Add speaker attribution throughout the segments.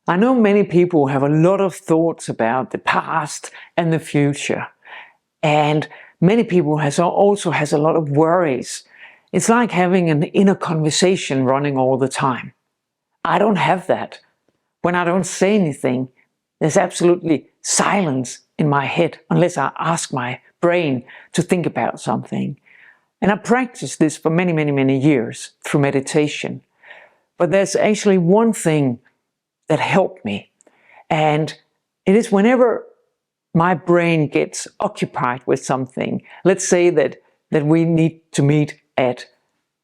Speaker 1: I know many people have a lot of thoughts about the past and the future. And many people also has a lot of worries. It's like having an inner conversation running all the time. I don't have that. When I don't say anything, there's absolutely silence in my head unless I ask my brain to think about something. And I practiced this for many, many, many years through meditation. But there's actually one thing that helped me. And it is whenever my brain gets occupied with something, let's say that we need to meet at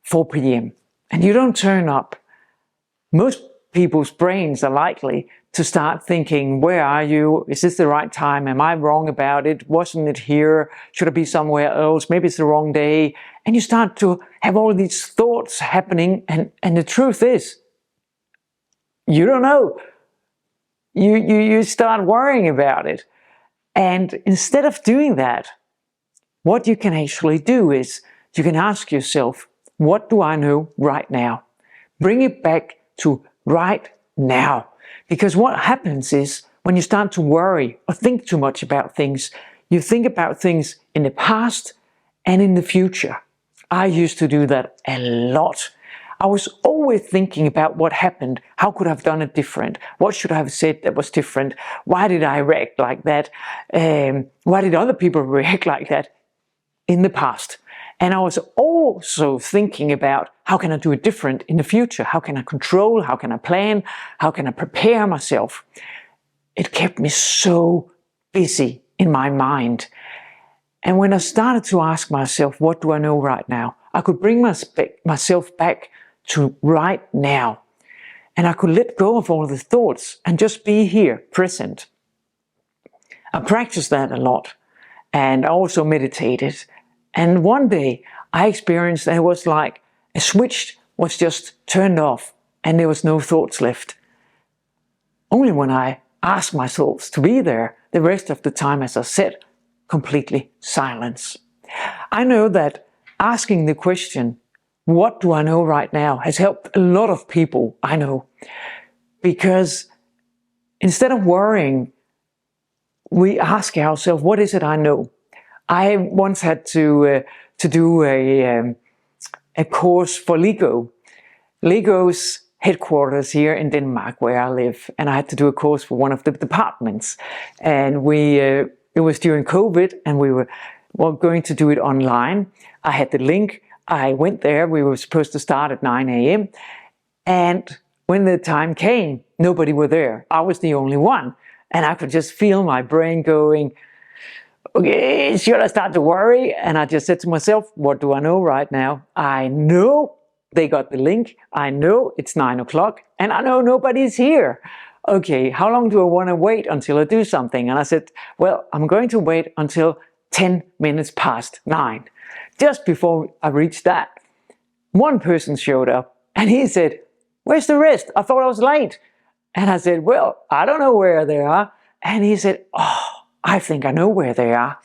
Speaker 1: 4 p.m. and you don't turn up, most people's brains are likely to start thinking, where are you? Is this the right time? Am I wrong about it? Wasn't it here? Should I be somewhere else? Maybe it's the wrong day. And you start to have all these thoughts happening. And the truth is, you don't know. You start worrying about it. And instead of doing that, what you can actually do is you can ask yourself, what do I know right now? Bring it back to right now. Because what happens is when you start to worry or think too much about things, you think about things in the past and in the future. I used to do that a lot. I was always thinking about what happened. How could I have done it different? What should I have said that was different? Why did I react like that? Why did other people react like that in the past? And I was also thinking about how can I do it different in the future? How can I control? How can I plan? How can I prepare myself? It kept me so busy in my mind. And when I started to ask myself, what do I know right now? I could bring myself back to right now. And I could let go of all the thoughts and just be here, present. I practiced that a lot. And I also meditated. And one day I experienced that it was like a switch was just turned off and there was no thoughts left. Only when I asked my thoughts to be there, the rest of the time, as I said, completely silence. I know that asking the question, what do I know right now, has helped a lot of people I know. Because instead of worrying, we ask ourselves, what is it I know? I once had to do a course for LEGO. LEGO's headquarters here in Denmark, where I live, and I had to do a course for one of the departments. And it was during COVID, and we were going to do it online. I had the link. I went there. We were supposed to start at 9 a.m. And when the time came, nobody were there. I was the only one, and I could just feel my brain going, okay, should I start to worry? And I just said to myself, what do I know right now? I know they got the link. I know it's 9 o'clock and I know nobody's here. Okay, how long do I want to wait until I do something? And I said, well, I'm going to wait until 10 minutes past 9. Just before I reached that, one person showed up and he said, where's the rest? I thought I was late. And I said, well, I don't know where they are. And he said, oh, I think I know where they are.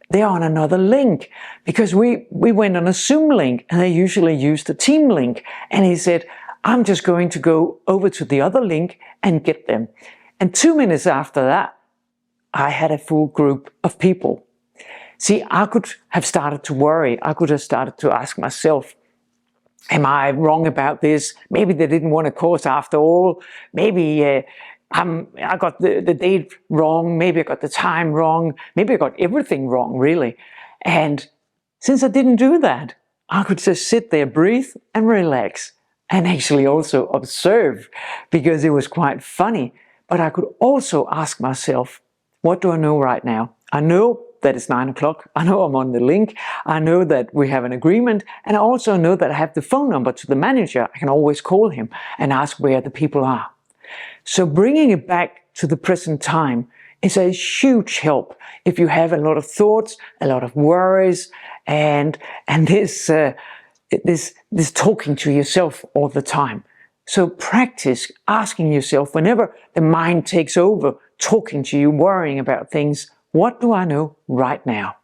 Speaker 1: They're on another link because we went on a Zoom link and they usually use the team link. And he said, I'm just going to go over to the other link and get them. And 2 minutes after that, I had a full group of people. See, I could have started to worry. I could have started to ask myself, am I wrong about this? Maybe they didn't want a course after all. Maybe I got the date wrong, maybe I got the time wrong, maybe I got everything wrong, really. And since I didn't do that, I could just sit there, breathe and relax, and actually also observe, because it was quite funny. But I could also ask myself, what do I know right now? I know that it's 9 o'clock, I know I'm on the link, I know that we have an agreement, and I also know that I have the phone number to the manager. I can always call him and ask where the people are. So bringing it back to the present time is a huge help if you have a lot of thoughts, a lot of worries, and this talking to yourself all the time. So practice asking yourself whenever the mind takes over, talking to you, worrying about things, what do I know right now?